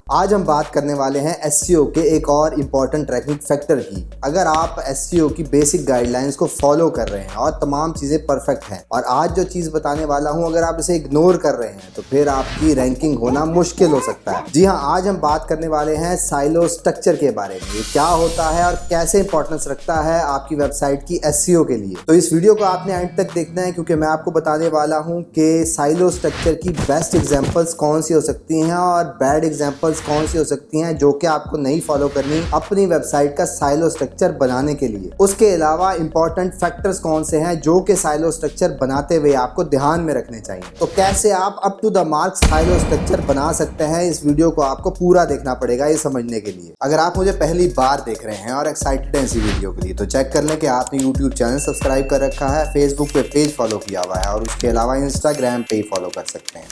आज हम बात करने वाले हैं एसईओ के एक और इम्पॉर्टेंट रैंकिंग फैक्टर की। अगर आप एसईओ की बेसिक गाइडलाइंस को फॉलो कर रहे हैं और तमाम चीज़ें परफेक्ट हैं और आज जो चीज़ बताने वाला हूं अगर आप इसे इग्नोर कर रहे हैं तो फिर आपकी रैंकिंग होना मुश्किल हो सकता है। जी हाँ, आज हम बात करने वाले हैं साइलो स्ट्रक्चर के बारे में। ये क्या होता है और कैसे इंपॉर्टेंस रखता है आपकी वेबसाइट की एसईओ के लिए। तो इस वीडियो को आपने एंड तक देखना है क्योंकि मैं आपको बताने वाला हूँ कि साइलो स्ट्रक्चर की बेस्ट एग्जाम्पल्स कौन सी हो सकती हैं और बैड एग्जाम्पल्स कौन सी हो सकती हैं जो कि आपको नहीं फॉलो करनी अपनी वेबसाइट का साइलो स्ट्रक्चर बनाने के लिए। उसके अलावा इंपॉर्टेंट फैक्टर्स कौन से हैं जो कि साइलो स्ट्रक्चर बनाते हुए आपको ध्यान में रखने चाहिए। तो कैसे आप up to the mark silo structure बना सकते हैं, इस वीडियो को आपको पूरा देखना पड़ेगा ये समझने के लिए। अगर आप मुझे पहली बार देख रहे हैं और एक्साइटेड हैं इसी वीडियो के लिए तो चेक कर लें कि आपने यूट्यूब चैनल सब्सक्राइब कर रखा है, फेसबुक पे पेज फॉलो किया हुआ है और उसके अलावा इंस्टाग्राम पे ही फॉलो कर सकते हैं।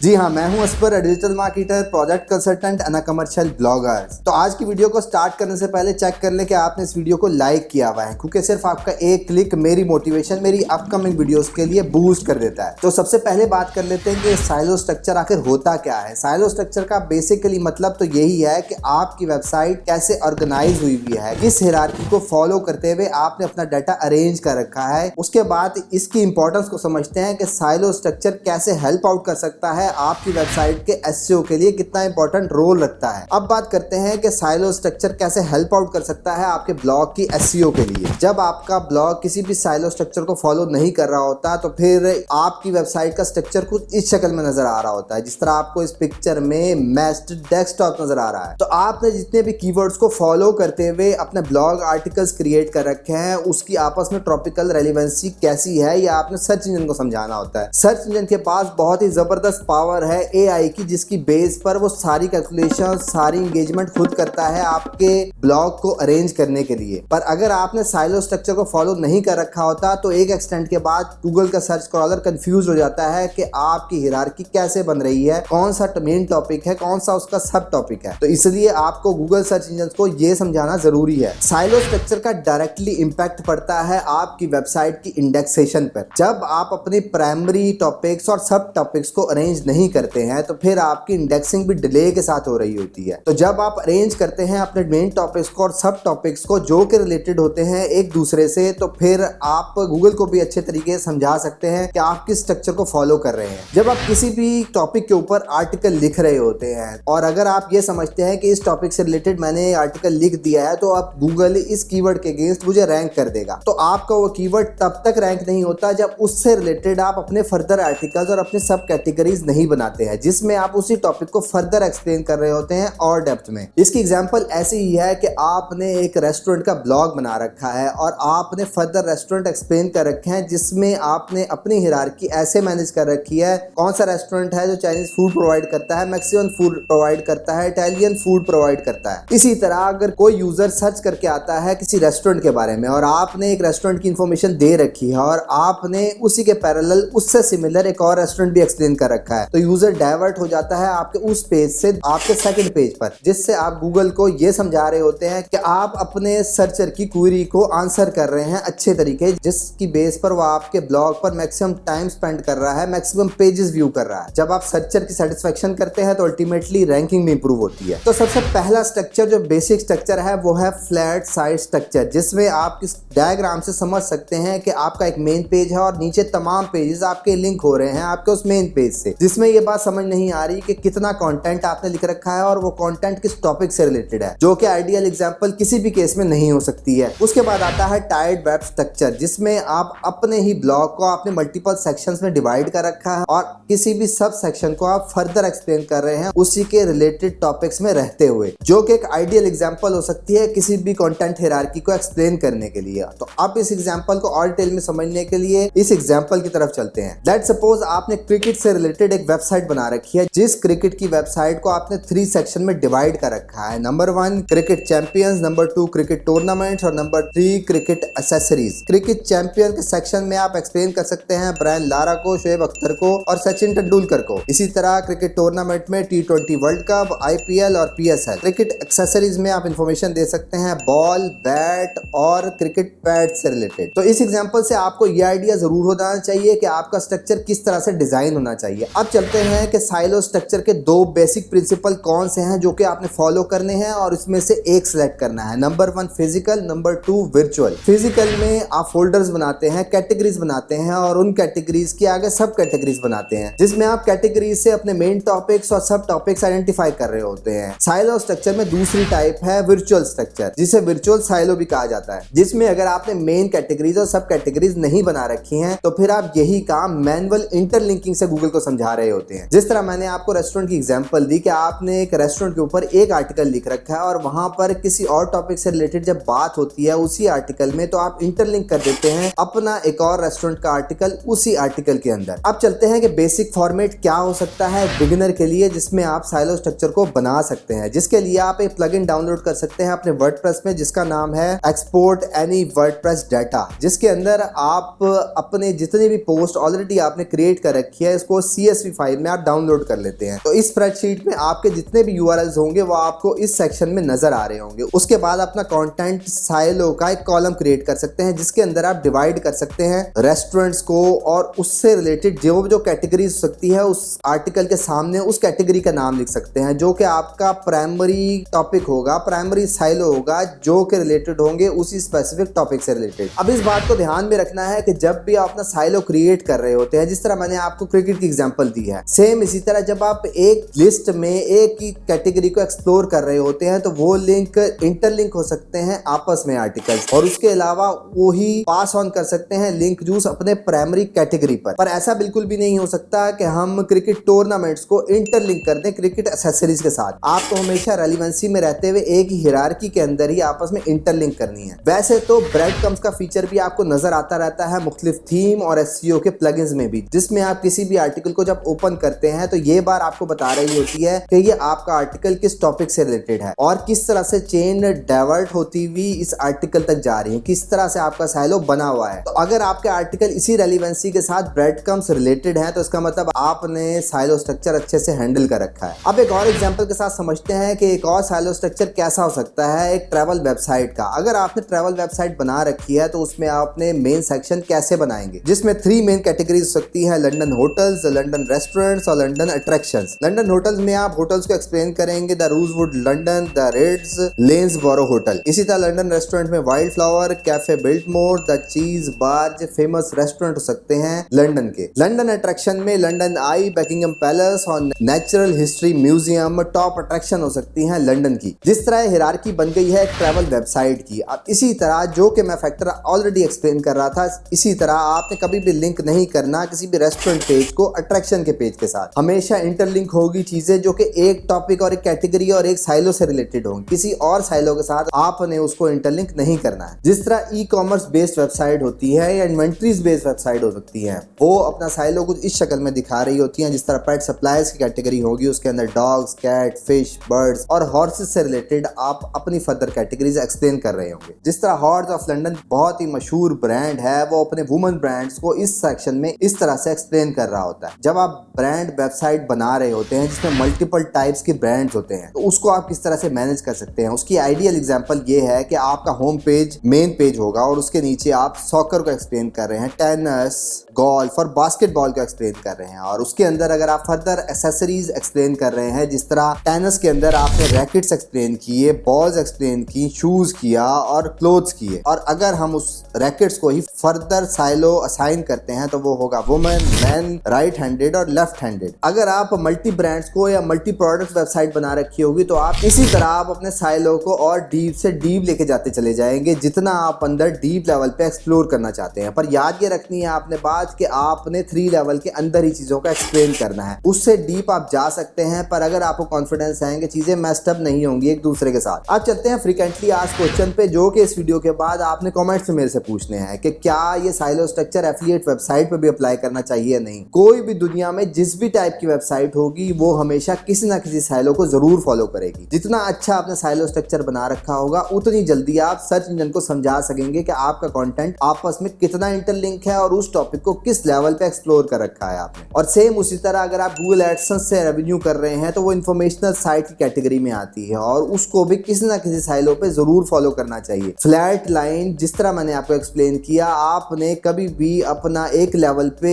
जी हाँ, मैं हूं Asfar, digital marketer, project consultant and commercial blogger. तो आज की वीडियो को स्टार्ट करने से पहले चेक कर लें कि आपने इस वीडियो को लाइक किया हुआ है क्योंकि सिर्फ आपका एक क्लिक मेरी मोटिवेशन, मेरी अपकमिंग वीडियोस के लिए बूस्ट कर देता है। तो सबसे पहले बात कर लेते हैं कि साइलो स्ट्रक्चर आखिर होता क्या है। साइलो स्ट्रक्चर का बेसिकली मतलब तो यही है कि आपकी वेबसाइट कैसे ऑर्गेनाइज हुई है, किस हायरार्की को फॉलो करते हुए आपने अपना डाटा अरेंज कर रखा है। उसके बाद इसकी इंपॉर्टेंस को समझते हैं कि साइलो स्ट्रक्चर कैसे हेल्प आउट कर सकता है, आपकी वेबसाइट के एसईओ के लिए कितना इंपॉर्टेंट रोल रखता है। अब बात करते हैं कि साइलो स्ट्रक्चर कैसे हेल्प आउट कर सकता है आपके ब्लॉग की एसईओ के लिए। जब आपका ब्लॉग किसी भी साइलो स्ट्रक्चर को फॉलो नहीं कर रहा होता तो फिर आपकी वेबसाइट का स्ट्रक्चर कुछ इस शक्ल में नजर आ रहा होता है, जिस तरह आपको इस पिक्चर में मैस्ड डेस्कटॉप नजर आ रहा है। तो आपने जितने भी कीवर्ड्स को फॉलो करते हुए अपने ब्लॉग आर्टिकल्स क्रिएट कर रखे हैं उसकी आपस में टॉपिकल रेलिवेंसी कैसी है ये आपने सर्च इंजन को समझाना होता है। सर्च इंजन के पास बहुत ही जबरदस्त पावर है एआई की, जिसकी बेस पर वो सारी कैलकुलेशन, सारी एंगेजमेंट खुद करता है आपके ब्लॉग को अरेंज करने के लिए। पर अगर आपने साइलो स्ट्रक्चर को फॉलो नहीं कर रखा होता तो एक एक्सटेंट के बाद गूगल का सर्च क्रॉलर कंफ्यूज हो जाता है कि आपकी हायरार्की कैसे बन रही है, कौन सा मेन टॉपिक है, कौन सा उसका सब टॉपिक है। तो इसलिए आपको गूगल सर्च इंजन को ये समझाना जरूरी है। साइलो स्ट्रक्चर का डायरेक्टली इंपैक्ट पड़ता है आपकी वेबसाइट की इंडेक्सेशन पर। जब आप अपनी प्राइमरी टॉपिक्स और सब टॉपिक्स को अरेंज नहीं करते हैं तो फिर आपकी इंडेक्सिंग भी डिले के साथ हो रही होती है। तो जब आप अरेंज करते हैं अपने मेन टॉपिक्स को और सब टॉपिक्स को जो कि रिलेटेड होते हैं एक दूसरे से, तो फिर आप गूगल को भी अच्छे तरीके से समझा सकते हैं कि आप किस स्ट्रक्चर को फॉलो कर रहे हैं। जब आप किसी भी टॉपिक के ऊपर आर्टिकल लिख रहे होते हैं और अगर आप ये समझते हैं कि इस टॉपिक से रिलेटेड मैंने आर्टिकल लिख दिया है तो अब गूगल इस कीवर्ड के अगेंस्ट मुझे रैंक कर देगा, तो आपका वो कीवर्ड तब तक रैंक नहीं होता जब उससे रिलेटेड आप अपने फर्दर आर्टिकल्स और अपने सब कैटेगरीज नहीं बनाते हैं जिसमें आप उसी टॉपिक को फर्दर एक्सप्लेन कर रहे होते हैं और डेप्थ में। इसकी एग्जांपल ऐसी ही है कि आपने एक रेस्टोरेंट का ब्लॉग बना रखा है और आपने फर्दर रेस्टोरेंट एक्सप्लेन कर रखे हैं जिसमें आपने अपनी हायरार्की ऐसे मैनेज कर रखी है, कौन सा रेस्टोरेंट है जो चाइनीज फूड प्रोवाइड करता है, मैक्सिकन फूड प्रोवाइड करता है, इटालियन फूड प्रोवाइड करता है। इसी तरह अगर कोई यूजर सर्च करके आता है किसी रेस्टोरेंट के बारे में और आपने एक रेस्टोरेंट की इंफॉर्मेशन दे रखी है और आपने उसी के पैरेलल उससे सिमिलर एक और रेस्टोरेंट भी एक्सप्लेन कर रखा है, तो यूजर डाइवर्ट हो जाता है आपके उस पेज से आपके सेकंड पेज पर, जिससे आप गूगल को ये समझा रहे होते हैं कि आप अपने सर्चर की क्वेरी को आंसर कर रहे हैं अच्छे तरीके, जिसकी बेस पर वो आपके ब्लॉग पर मैक्सिमम टाइम स्पेंड कर रहा है, मैक्सिमम पेजेस व्यू कर रहा है। जब आप सर्चर की सेटिस्फेक्शन करते हैं तो अल्टीमेटली रैंकिंग भी इंप्रूव होती है। तो सबसे पहला स्ट्रक्चर जो बेसिक स्ट्रक्चर है वो है फ्लैट साइड स्ट्रक्चर, जिसमें आप इस डायग्राम से समझ सकते हैं कि आपका एक मेन पेज है और नीचे तमाम पेजेस आपके लिंक हो रहे हैं आपके उस मेन पेज से, जिसमें ये बात समझ नहीं आ रही कि कितना कंटेंट आपने लिख रखा है और वो कंटेंट किस टॉपिक से रिलेटेड है, जो कि आइडियल एग्जांपल किसी भी केस में नहीं हो सकती है। उसके बाद आता है टाइड वेब स्ट्रक्चर, जिसमें आप अपने ही ब्लॉग को आपने मल्टीपल सेक्शंस में डिवाइड कर रखा है और किसी भी सब सेक्शन को आप फर्दर एक्सप्लेन कर रहे हैं उसी के रिलेटेड टॉपिक्स में रहते हुए, जो कि एक आइडियल एग्जांपल हो सकती है किसी भी कंटेंट हायरार्की को एक्सप्लेन करने के लिए। तो अब इस एग्जांपल को और डिटेल में समझने के लिए इस एग्जांपल की तरफ चलते हैं। लेट्स सपोज आपने क्रिकेट से रिलेटेड एक वेब वेबसाइट बना रखी है, जिस क्रिकेट की वेबसाइट को आपने 3 सेक्शन में डिवाइड कर रखा है। Number 1 cricket champions, number 2 cricket tournaments और number 3 cricket accessories. Cricket champion के सेक्शन में आप एक्सप्लेन कर सकते हैं ब्रायन लारा को, शोएब अख्तर को और सचिन तेंदुलकर को। इसी तरह क्रिकेट टूर्नामेंट में T20 वर्ल्ड कप, IPL और PSL। क्रिकेट एक्सेसरीज में आप इंफॉर्मेशन दे सकते हैं बॉल, बैट और क्रिकेट पैड से रिलेटेड। तो इस एग्जांपल से आपको यह आइडिया जरूर होना चाहिए कि आपका स्ट्रक्चर किस तरह से डिजाइन होना चाहिए। अब चलते हैं कि साइलो स्ट्रक्चर के 2 बेसिक प्रिंसिपल कौन से हैं जो कि आपने फॉलो करने हैं और इसमें से एक सिलेक्ट करना है। Number 1 physical, number 2 virtual. Physical में आप फोल्डर्स बनाते हैं, कैटेगरीज बनाते हैं और उन कैटेगरीज के आगे सब कैटेगरीज बनाते हैं, जिसमें आप कैटेगरीज से अपने मेन टॉपिक्स और सब टॉपिक्स आइडेंटिफाई कर रहे होते हैं। साइलो स्ट्रक्चर में दूसरी टाइप है वर्चुअल स्ट्रक्चर, जिसे वर्चुअल साइलो भी कहा जाता है, जिसमें अगर आपने मेन कैटेगरीज और सब कैटेगरीज नहीं बना रखी हैं तो फिर आप यही काम मैनुअल इंटरलिंकिंग से गूगल को समझा रहे होते हैं। जिस तरह मैंने आपको रेस्टोरेंट की एग्जांपल दी कि आपने एक रेस्टोरेंट के ऊपर एक आर्टिकल लिख रखा है और वहां पर किसी और टॉपिक से रिलेटेड जब बात होती है उसी आर्टिकल में, तो आप इंटरलिंक कर देते हैं अपना एक और रेस्टोरेंट का आर्टिकल उसी आर्टिकल के अंदर। अब चलते हैं कि बेसिक फॉर्मेट क्या हो सकता है बिगिनर के लिए जिसमें आप साइलो स्ट्रक्चर को बना सकते हैं। जिसके लिए आप एक प्लगइन डाउनलोड कर सकते हैं अपने वर्डप्रेस में, जिसका नाम है एक्सपोर्ट एनी वर्डप्रेस डाटा, जिसके अंदर आप अपने जितने भी पोस्ट ऑलरेडी आपने क्रिएट कर रखी है इसको CSV फाइल में आप डाउनलोड कर लेते हैं। तो इस स्प्रेडशीट में आपके जितने भी URLs होंगे वो आपको इस सेक्शन में नजर आ रहे होंगे। उसके बाद अपना कंटेंट साइलो का एक कॉलम क्रिएट कर सकते हैं, जिसके अंदर आप डिवाइड कर सकते हैं रेस्टोरेंट्स को और उससे रिलेटेड जो कैटेगरीज हो सकती है उस आर्टिकल के सामने उस कैटेगरी का नाम लिख सकते हैं, जो कि आपका प्राइमरी टॉपिक होगा, प्राइमरी साइलो होगा, जो कि रिलेटेड होंगे उसी स्पेसिफिक टॉपिक से रिलेटेड। अब इस बात को ध्यान में रखना है कि जब भी आप अपना साइलो क्रिएट कर रहे होते हैं, जिस तरह मैंने आपको क्रिकेट की एग्जांपल दी है, सेम इसी तरह जब आप एक लिस्ट में एक ही कैटेगरी को एक्सप्लोर कर रहे होते हैं तो वो लिंक इंटरलिंक हो सकते हैं आपस में आर्टिकल्स, और उसके अलावा वो ही पास ऑन कर सकते हैं लिंक जूस अपने प्राइमरी कैटेगरी पर ऐसा बिल्कुल भी नहीं हो सकता कि हम क्रिकेट टूर्नामेंट्स को इंटरलिंक कर दें क्रिकेट एक्सेसरीज के साथ। आपको हमेशा रेलिवेंसी में रहते हुए एक ही हिरार्की के अंदर ही आपस में इंटरलिंक करनी है। वैसे तो ब्रेड कम्स का फीचर भी आपको नजर आता रहता है मुख्तलिफ थीम और SEO के प्लगइन्स में भी, जिसमें आप किसी भी आर्टिकल को जब ओपन करते हैं तो ये बार आपको बता रही होती है कि ये आपका आर्टिकल किस टॉपिक से रिलेटेड है और किस तरह से चेन डाइवर्ट होती हुई इस आर्टिकल तक जा रही है, किस तरह से आपका साइलो बना हुआ है। तो अगर आपके आर्टिकल इसी रेलिवेंसी के साथ ब्रेड कम्स रिलेटेड है तो इसका मतलब आपने साइलो स्ट्रक्चर अच्छे से हैंडल कर रखा है। अब एक और एग्जांपल के साथ समझते हैं कि एक और साइलो स्ट्रक्चर कैसा हो सकता है एक ट्रैवल वेबसाइट का। अगर आपने ट्रैवल वेबसाइट बना रखी है तो उसमें आपने मेन सेक्शन कैसे बनाएंगे, जिसमें 3 मेन कैटेगरीज हो सकती है, लंदन होटल्स, लंदन रेस्टोरेंट्स और लंदन अट्रैक्शंस। लंदन होटल्स में आप होटल्स को एक्सप्लेन करेंगे, the Rosewood London, the Ritz, Lanesborough hotel. इसी तरह लंदन रेस्टोरेंट में wild flower, cafe Biltmore, the cheese barge famous restaurant हो सकते हैं लंदन के। लंदन अट्रैक्शन में लंदन आई, बकिंगम पैलेस और natural history museum top attraction हो सकती हैं लंदन की। जिस तरह हिरार्की बन गई है ट्रैवल वेबसाइट की, अब इसी तरह जो कि मैं फैक्टर ऑलरेडी एक्सप्लेन कर रहा था, इसी तरह आपने कभी भी लिंक नहीं करना किसी भी रेस्टोरेंट पेज को अट्रैक्शन के पेज के साथ। हमेशा इंटरलिंक होगी चीजें जो कि एक टॉपिक और एक कैटेगरी और एक साइलो से रिलेटेड होंगी, किसी और साइलो के साथ आपने उसको इंटरलिंक नहीं करना है। जिस तरह ई-कॉमर्स बेस्ड वेबसाइट होती है या इन्वेंट्रीज बेस्ड वेबसाइट हो सकती है, वो अपना साइलो कुछ इस शक्ल में दिखा रही होती है। जिस तरह पेट सप्लाईज की कैटेगरी होगी उसके अंदर डॉग्स, कैट, फिश, बर्ड्स और हॉर्सेस से रिलेटेड आप अपनी फर्दर कैटेगरीज एक्सप्लेन कर रहे होंगे। जिस तरह हॉर्स ऑफ लंदन बहुत ही मशहूर ब्रांड है, वो अपने वुमेन ब्रांड्स को इस सेक्शन में इस तरह से एक्सप्लेन कर रहा होता है। जब आप ब्रांड वेबसाइट बना रहे होते हैं जिसमें मल्टीपल टाइप्स के ब्रांड्स होते हैं, तो उसको आप किस तरह से मैनेज कर सकते हैं। उसकी आइडियल एग्जांपल ये है कि आपका होम पेज मेन पेज होगा और उसके नीचे आप सॉकर को एक्सप्लेन कर रहे हैं, टेनिस, गोल्फ और बास्केटबॉल को एक्सप्लेन कर रहे हैं, और उसके अंदर अगर आप फर्दर एक्सेसरीज एक्सप्लेन कर रहे हैं, जिस तरह टेनिस के अंदर आपने रैकेट्स एक्सप्लेन किए, बॉल्स एक्सप्लेन की, शूज किया और क्लोथ्स किए, और अगर हम उस रैकेट्स को ही फर्दर साइलो असाइन करते हैं तो वो होगा वुमेन, मैन, राइट हैंडेड और लेफ्ट हैंडेड। अगर आप मल्टी ब्रांड्स को या मल्टी प्रोडक्ट वेबसाइट बना रखी होगी तो आप इसी तरह आप अपने साइलो को और डीप से डीप लेके जाते चले जाएंगे, जितना आप अंदर डीप लेवल पे एक्सप्लोर करना चाहते हैं। पर याद ये रखनी है आपने बात बाद कि आपने 3 लेवल के अंदर ही चीजों का एक्सप्लेन करना है। उससे डीप आप जा सकते हैं, पर अगर आपको कॉन्फिडेंस है कि चीजें मेस्ड अप नहीं होंगी एक दूसरे के साथ। अब चलते हैं फ्रीक्वेंटली आस्क्ड क्वेश्चन पे, जो कि इस वीडियो के बाद आपने कमेंट्स में मेरे से पूछने हैं कि क्या ये साइलो स्ट्रक्चर एफिलिएट वेबसाइट पे भी अप्लाई करना चाहिए या नहीं। कोई भी दुनिया में जिस भी टाइप की वेबसाइट होगी वो हमेशा किसी ना किसी साइलो को जरूर फॉलो करेगी। जितना अच्छा आपने साइलो स्ट्रक्चर बना रखा होगा उतनी जल्दी आप सर्च इंजन को समझा सकेंगे कि आपका कंटेंट आपस में कितना इंटरलिंक है और उस टॉपिक को किस लेवल पे एक्सप्लोर कर रखा है आपने। और सेम उसी तरह अगर आप गूगल एडसेंस से रेवेन्यू कर रहे हैं तो वो इंफॉर्मेशनल साइट की कैटेगरी में आती है और उसको भी किसी ना किसी साइलो पे जरूर फॉलो करना चाहिए। फ्लैट लाइन, जिस तरह मैंने आपको एक्सप्लेन किया, आपने कभी भी अपना एक लेवल पे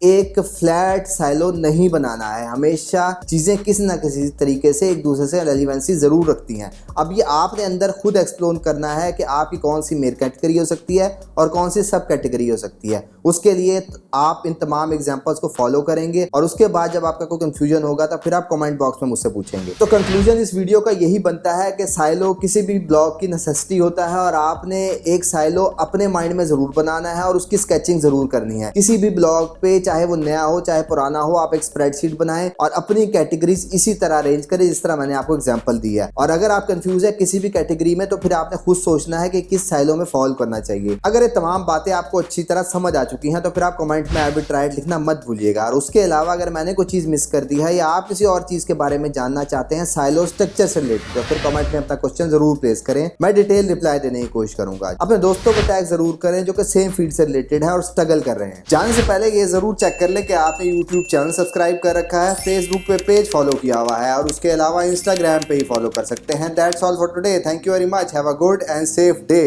एक फ्लैट साइलो नहीं बनाना है। हमेशा चीजें किसी ना किसी तरीके से एक दूसरे से रेलेवेंसी जरूर रखती हैं। अब ये आपने अंदर खुद एक्सप्लोर करना है कि आपकी कौन सी मेन कैटेगरी हो सकती है और कौन सी सब कैटेगरी हो सकती है। उसके लिए आप इन तमाम एग्जांपल्स को फॉलो करेंगे और उसके बाद जब आपका कोई कंफ्यूजन होगा तो फिर आप कमेंट बॉक्स में मुझसे पूछेंगे। तो कंक्लूजन इस वीडियो का यही बनता है कि साइलो किसी भी ब्लॉग की नेसेसिटी होता है और आपने एक साइलो अपने माइंड में जरूर बनाना है और उसकी स्केचिंग जरूर करनी है। किसी भी ब्लॉग पे, चाहे वो नया हो चाहे पुराना हो, आप एक स्प्रेडशीट बनाएं और अपनी कैटेगरीज इसी तरह अरेंज करें जिस तरह मैंने आपको एग्जांपल दिया है। और अगर आप कंफ्यूज है किसी भी कैटेगरी में तो फिर आपने खुद सोचना है कि किस साइलो में फॉलो करना चाहिए। अगर ये तमाम बातें आपको अच्छी तरह समझ आ चुकी हैं तो फिर आप कमेंट में आर्बिट्राइट लिखना मत भूलिएगा। और उसके अलावा अगर मैंने कोई चीज मिस कर दी है या आप किसी और चीज के बारे में जानना चाहते हैं साइलो स्ट्रक्चर से रिलेटेड, तो फिर कमेंट में अपना क्वेश्चन जरूर प्लेस करें। मैं डिटेल रिप्लाई देने की कोशिश करूंगा। अपने दोस्तों को टैग जरूर करें जो कि सेम फील्ड से रिलेटेड है और स्ट्रगल कर रहे हैं। जाने से पहले ये जरूर चेक कर लें कि आपने यूट्यूब चैनल सब्सक्राइब कर रखा है, फेसबुक पे पेज फॉलो किया हुआ है और उसके अलावा इंस्टाग्राम पे ही फॉलो कर सकते हैं। That's all for today. Thank you very much. Have a good and safe day.